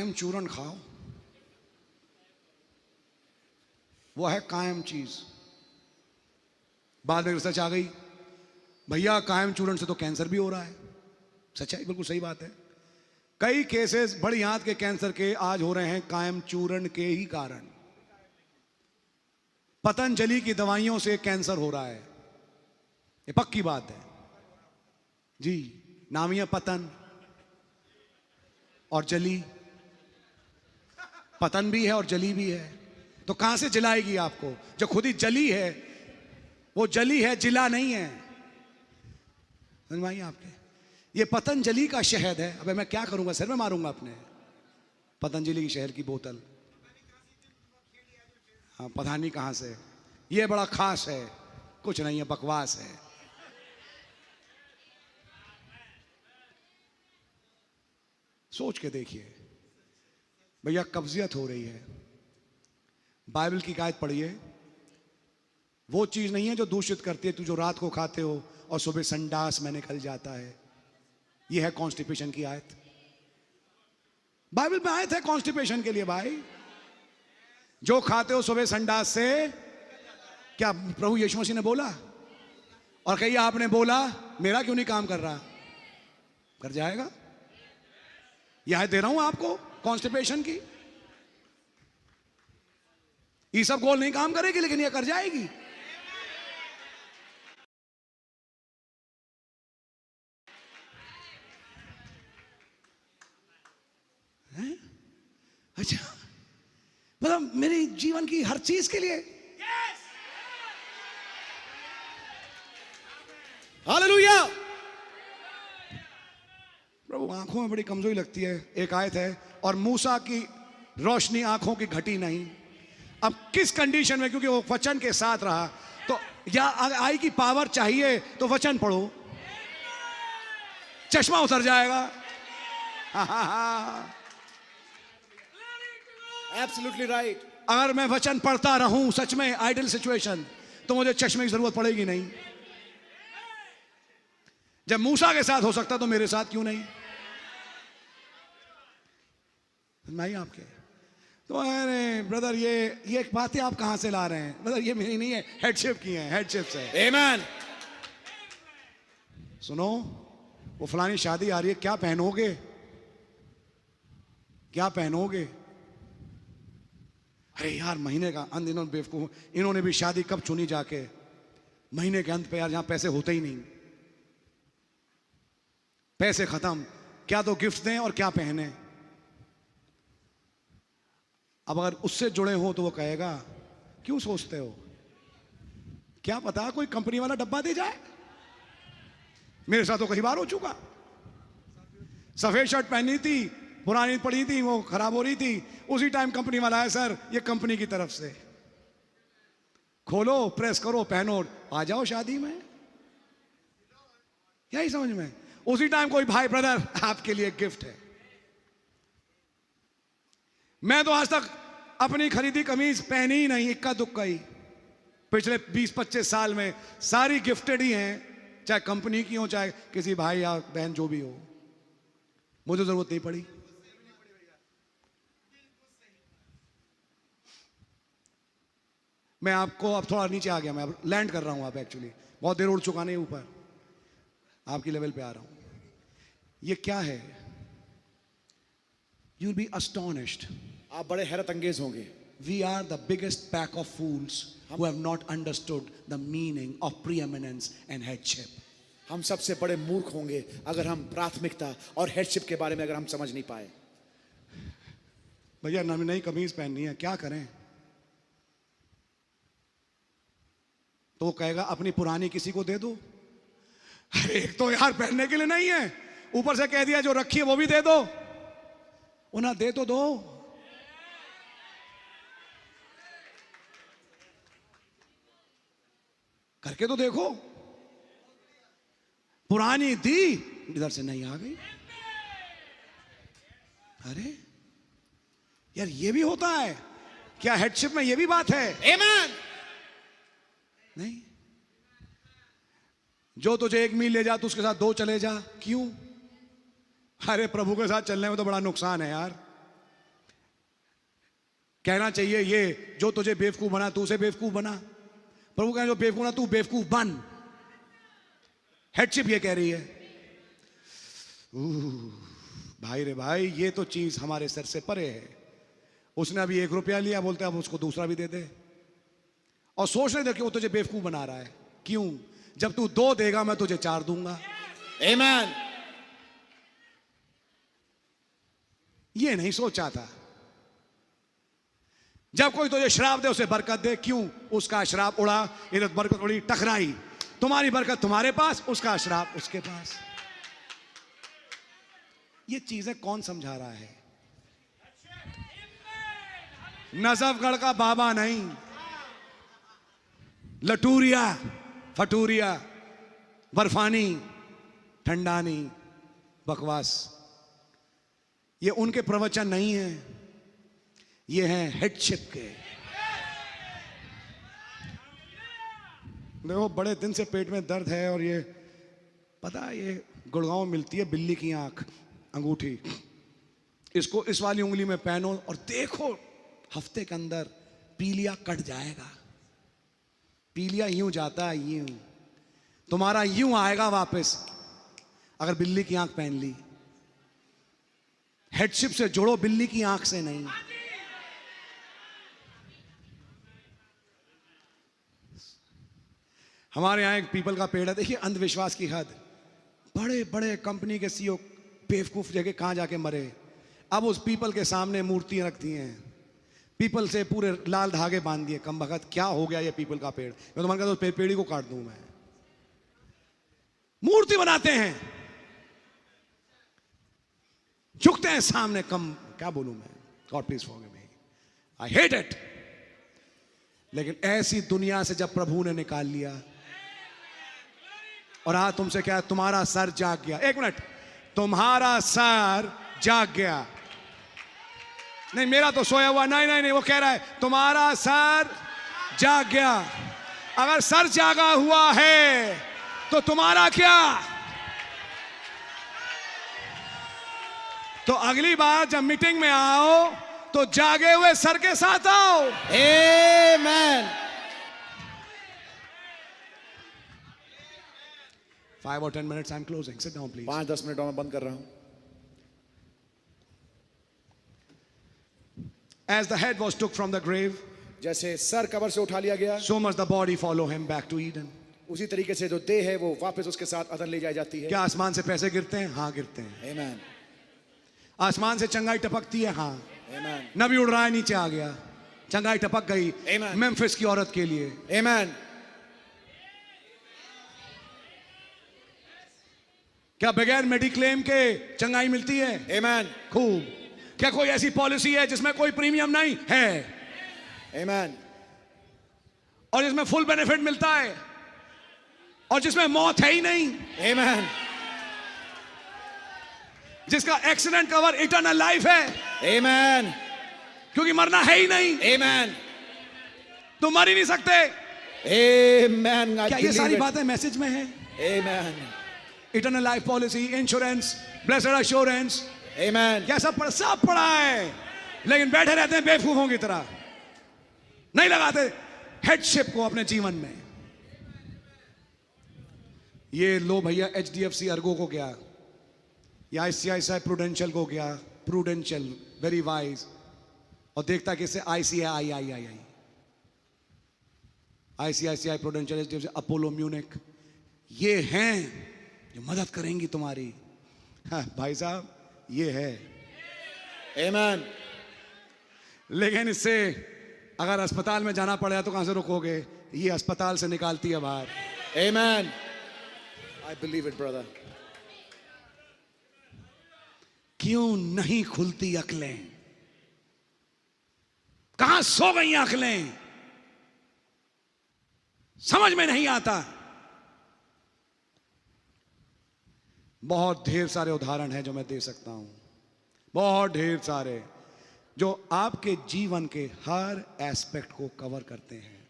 कायम चूरन खाओ, वो है कायम चीज। बाद में रिसर्च आ गई, भैया कायम चूरन से तो कैंसर भी हो रहा है। सच्चाई, बिल्कुल सही बात है। कई केसेस बड़ी आंत के कैंसर के आज हो रहे हैं कायम चूरन के ही कारण। पतंजलि की दवाइयों से कैंसर हो रहा है, ये पक्की बात है जी। नाम ही है पतन और जली, पतन भी है और जली भी है, तो कहां से जलाएगी आपको? जो खुद ही जली है, वो जली है, जिला नहीं है। समझ में आई आपके? ये पतंजलि का शहद है। अबे मैं क्या करूंगा, सिर में मारूंगा अपने। पतंजलि की शहद की बोतल, हाँ पता नहीं कहां से। ये बड़ा खास है, कुछ नहीं है, बकवास है। सोच के देखिए भैया, कब्जियत हो रही है, बाइबल की आयत पढ़िए। वो चीज नहीं है जो दूषित करती है, तू जो रात को खाते हो और सुबह संडास में निकल जाता है। ये है कॉन्स्टिपेशन की आयत, बाइबल में आयत है कॉन्स्टिपेशन के लिए भाई। जो खाते हो सुबह संडास से, क्या प्रभु यीशु मसीह ने बोला? और कहिए आपने बोला, मेरा क्यों नहीं काम कर रहा? कर जाएगा। यह दे रहा हूं आपको कॉन्स्टिपेशन की। ये सब गोल नहीं काम करेगी, लेकिन यह कर जाएगी। अच्छा, मतलब मेरी जीवन की हर चीज के लिए। हालेलुया। प्रभु आंखों में बड़ी कमजोरी लगती है। एक आयत है, और मूसा की रोशनी आंखों की घटी नहीं। अब किस कंडीशन में? क्योंकि वो वचन के साथ रहा। तो या आई की पावर चाहिए तो वचन पढ़ो, चश्मा उतर जाएगा। Absolutely right. अगर मैं वचन पढ़ता रहूं सच में आइडल सिचुएशन, तो मुझे चश्मे की जरूरत पड़ेगी नहीं। जब मूसा के साथ हो सकता तो मेरे साथ क्यों नहीं? नहीं आपके तो अरे ब्रदर, ये बातें आप कहां से ला रहे हैं? ब्रदर ये मेरी नहीं है, हेडशिप की है, हेडशिप से। आमेन। सुनो, वो फलानी शादी आ रही है, क्या पहनोगे? क्या पहनोगे? अरे यार महीने का अंत, इन्होंने बेवकूफ, इन्होंने भी शादी कब चुनी जाके? महीने के अंत पे यार, जहां पैसे होते ही नहीं, पैसे खत्म, क्या तो गिफ्ट दें और क्या पहने। अब अगर उससे जुड़े हो तो वो कहेगा क्यों सोचते हो? क्या पता कोई कंपनी वाला डब्बा दे जाए। मेरे साथ तो कई बार हो चुका। सफेद शर्ट पहनी थी, पुरानी पड़ी थी, वो खराब हो रही थी, उसी टाइम कंपनी वाला है, सर ये कंपनी की तरफ से, खोलो, प्रेस करो, पहनो, आ जाओ शादी में। यही समझ में। उसी टाइम कोई भाई, ब्रदर आपके लिए गिफ्ट है। मैं तो आज तक अपनी खरीदी कमीज पहनी ही नहीं, इक्का दुक्का ही। पिछले 20-25 साल में सारी गिफ्टेड ही हैं, चाहे कंपनी की हो, चाहे किसी भाई या बहन जो भी हो। मुझे जरूरत नहीं पड़ी। मैं आपको, अब थोड़ा नीचे आ गया, मैं अब लैंड कर रहा हूं। आप एक्चुअली बहुत देर उड़ चुका, नहीं ऊपर आपकी लेवल पे आ रहा हूं। ये क्या है? You will be astonished. आप बड़े हैरत अंगेज होंगे। We are the biggest pack of fools who have not understood the meaning of preeminence and headship. हम सबसे बड़े मूर्ख होंगे अगर हम प्राथमिकता और हेडशिप के बारे में अगर हम समझ नहीं पाए। भैया नई कमीज पहननी है, क्या करें? तो वो कहेगा अपनी पुरानी किसी को दे दो। अरे एक तो यार पहनने के लिए नहीं है, ऊपर से कह दिया जो रखी है वो भी दे दो। उन्हें दे तो दो। करके तो देखो। पुरानी दी, इधर से नहीं आ गई। अरे यार ये भी होता है क्या? हेडशिप में ये भी बात है? आमेन। नहीं, जो तुझे 1 मील ले जा, तो उसके साथ 2 चले जा। क्यों? अरे प्रभु के साथ चलने में तो बड़ा नुकसान है यार। कहना चाहिए ये जो तुझे बेवकूफ बना तू उसे बेवकूफ बना। प्रभु कहें जो बेवकूफ ना तू बेवकूफ बन। हेडशिप ये कह रही है। भाई रे भाई, ये तो चीज हमारे सर से परे है। उसने अभी 1 रुपया लिया, बोलते अब उसको दूसरा भी दे दे, और सोच नहीं दे कि वो तुझे बेवकूफ बना रहा है। क्यों? जब तू 2 देगा मैं तुझे 4 दूंगा। Amen. ये नहीं सोचा था। जब कोई तुझे श्राप दे उसे बरकत दे। क्यों? उसका श्राप उड़ा, इधर बरकत उड़ी, टकराई। तुम्हारी बरकत तुम्हारे पास, उसका श्राप उसके पास। ये चीजें कौन समझा रहा है? नजफगढ़ का बाबा नहीं, लटूरिया, फटूरिया, बर्फानी, ठंडानी, बकवास, ये उनके प्रवचन नहीं है, ये हैं हेडशिप के। देखो, बड़े दिन से पेट में दर्द है, और ये पता है, ये गुड़गांव मिलती है बिल्ली की आंख, अंगूठी। इसको इस वाली उंगली में पहनो और देखो हफ्ते के अंदर पीलिया कट जाएगा। पीलिया यूं जाता है, यूं। तुम्हारा यूं आएगा वापस अगर बिल्ली की आंख पहन ली। हेडशिप से जोड़ो, बिल्ली की आंख से नहीं। हमारे यहां एक पीपल का पेड़ है। देखिए अंधविश्वास की हद। बड़े बड़े कंपनी के सीईओ बेवकूफ जगह कहां जाके मरे। अब उस पीपल के सामने मूर्तियां रखती हैं, पीपल से पूरे लाल धागे बांध दिए। कम बखत क्या हो गया ये पीपल का पेड़, मैं तो मन करता हूं पेड़ी को काट दूं मैं। मूर्ति बनाते हैं, झुकते हैं सामने। कम क्या बोलूं मैं, God please forgive me, I hate it. लेकिन ऐसी दुनिया से जब प्रभु ने निकाल लिया, और आज तुमसे क्या है, तुम्हारा सर जाग गया। 1 मिनट, तुम्हारा सर जाग गया। नहीं, मेरा तो सोया हुआ। नहीं नहीं नहीं, वो कह रहा है तुम्हारा सर जाग गया। अगर सर जागा हुआ है तो तुम्हारा क्या? तो अगली बार जब मीटिंग में आओ तो जागे हुए सर के साथ आओ। Amen. 5 or 10 minutes, I'm closing. Sit down, please. 5-10 minute और मैं बंद कर रहा हूं। As the head was took from the grave, जैसे सर कब्र से उठा लिया गया, so must the body follow him back to Eden. उसी तरीके से जो देह है वो वापस उसके साथ अदन ले जाई जाती है। क्या आसमान से पैसे गिरते हैं? हाँ, गिरते हैं। Amen. आसमान से चंगाई टपकती है? हाँ। Amen. नबी उड़ रहा है, नीचे आ गया, चंगाई टपक गई। Amen. मेम्फिस की औरत के लिए। Amen. क्या बगैर मेडिक्लेम के चंगाई मिलती है? Amen. खूब। क्या कोई ऐसी पॉलिसी है जिसमें कोई प्रीमियम नहीं है? Amen. और जिसमें फुल बेनिफिट मिलता है, और जिसमें मौत है ही नहीं? Amen. जिसका एक्सीडेंट कवर इटर्नल लाइफ है? Amen. क्योंकि मरना है ही नहीं। Amen. तुम मर ही नहीं सकते। Amen. I क्या ये सारी believe it. बातें मैसेज में है? Amen. Eternal life policy, insurance, blessed assurance, Amen. क्या सब पढ़ा है, लेकिन बैठे रहते हैं बेवकूफों की तरह, नहीं लगाते हेडशिप को अपने जीवन में। ये लो भैया, HDFC अर्गो को गया, या ICICI प्रूडेंशियल को गया, प्रूडेंशियल वेरी वाइज, और देखता कि इससे ICICI prudential, HDFC, Apollo, Munich, ये हैं जो मदद करेंगी तुम्हारी। हाँ, भाई साहब ये है। Amen. लेकिन इससे अगर अस्पताल में जाना पड़ेगा तो कहां से रुकोगे? ये अस्पताल से निकालती है बाहर। Amen. I believe it, brother. क्यों नहीं खुलती अकलें? कहां सो गई अकलें? समझ में नहीं आता। बहुत ढेर सारे उदाहरण हैं जो मैं दे सकता हूं, बहुत ढेर सारे, जो आपके जीवन के हर एस्पेक्ट को कवर करते हैं।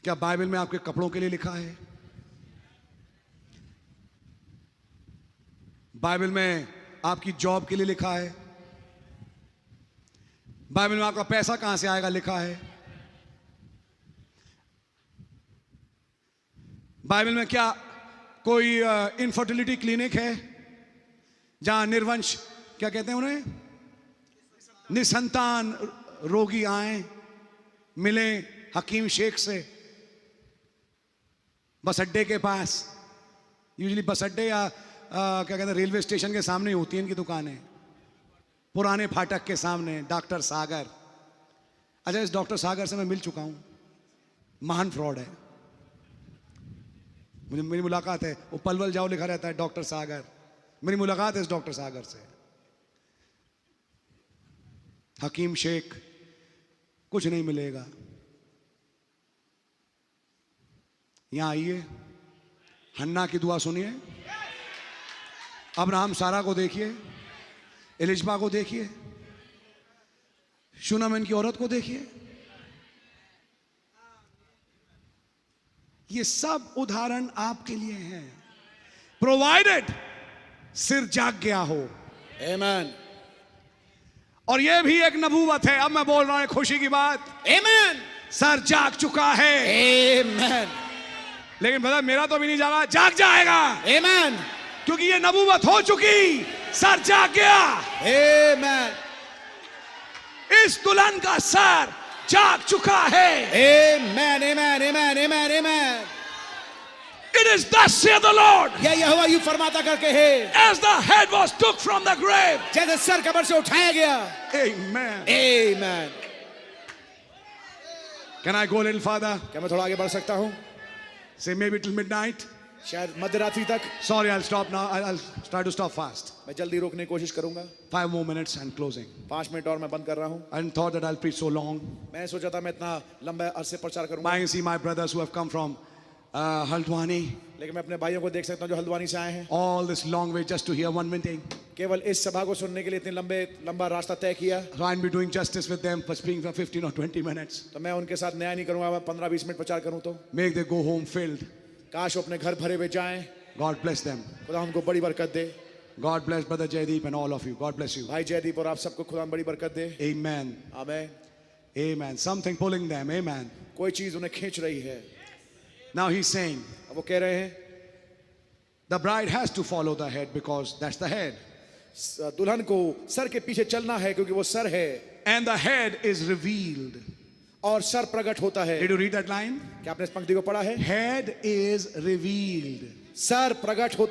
क्या बाइबल में आपके कपड़ों के लिए लिखा है? बाइबल में आपकी जॉब के लिए लिखा है। बाइबल में आपका पैसा कहां से आएगा लिखा है। बाइबल में क्या कोई इनफर्टिलिटी क्लिनिक है जहां निर्वंश, क्या कहते हैं उन्हें, निसंतान रोगी आए मिले हकीम शेख से बस अड्डे के पास। यूजुअली बस अड्डे या क्या कहते हैं रेलवे स्टेशन के सामने ही होती हैं इनकी दुकानें, पुराने फाटक के सामने। डॉक्टर सागर, अच्छा इस डॉक्टर सागर से मैं मिल चुका हूं, महान फ्रॉड है। मुझे मेरी मुलाकात है, वो पलवल जाओ लिखा रहता है डॉक्टर सागर। मेरी मुलाकात है इस डॉक्टर सागर से। हकीम शेख, कुछ नहीं मिलेगा। यहां आइए, हन्ना की दुआ सुनिए, अब्राहम सारा को देखिए, एलिजबा को देखिए, शूनामिन की औरत को देखिए। ये सब उदाहरण आपके लिए हैं, प्रोवाइडेड सिर जाग गया हो। आमीन। और ये भी एक नबूवत है। अब मैं बोल रहा हूं खुशी की बात, आमीन। सर जाग चुका है। आमीन। लेकिन ब्रदर मेरा तो भी नहीं जागा, जाग जाएगा। आमीन। क्योंकि ये नबूवत हो चुकी, सर जाग गया। आमीन। इस दुल्हन का सर जाग चुका है। आमीन। आमीन। आमीन। आमीन। आमीन। It is thus saith the Lord, यह यहोवा यूं फरमाता करके है, as the head was took from the grave. जैसे सर कब्र से उठाया गया। Amen. आमीन। Can I go a little further? क्या मैं थोड़ा आगे बढ़ सकता हूं? Say maybe till midnight. शायद मध्यरात्रि तक। Sorry, I'll stop now. I'll try to stop fast. मैं जल्दी रोकने की कोशिश करूंगा। 5 more minutes and closing. 5 minute और मैं बंद कर रहा हूं। I thought that I'll preach so long. मैंने सोचा था मैं इतना लंबा अरसे प्रचार करूंगा, I see my brothers who have come from Haldwani. लेकिन मैं अपने भाइयों को देख सकता हूं जो हल्द्वानी से आए हैं। All this long way just to hear one meeting. केवल इस सभा को सुनने के लिए इतने लंबा रास्ता तय किया। So I'll be doing justice with them for speaking for 15 or 20 minutes. तो मैं उनके साथ न्याय नहीं करूंगा। मैं 15-20 मिनट प्रचार करूं तो Make they go home filled. काश वो अपने घर भरे हुए जाएं। God bless them. खुदा उनको बड़ी बरकत दे। God bless Brother Jaydeep and all of you. God bless you. भाई जयदीप और आप सबको खुदा बड़ी बरकत दे। Amen. आमीन। Amen. Something pulling them. Amen. कोई चीज उन्हें खींच रही है। Now he's saying अब वो कह रहे हैं the bride has to follow the head because that's the head. दुल्हन को सर के पीछे चलना है क्योंकि वो सर है। And the head is revealed. और सर प्रकट होता है। Did you read that line? क्या आपने इस पंक्ति को पढ़ा है? Head is revealed. सर प्रकट होता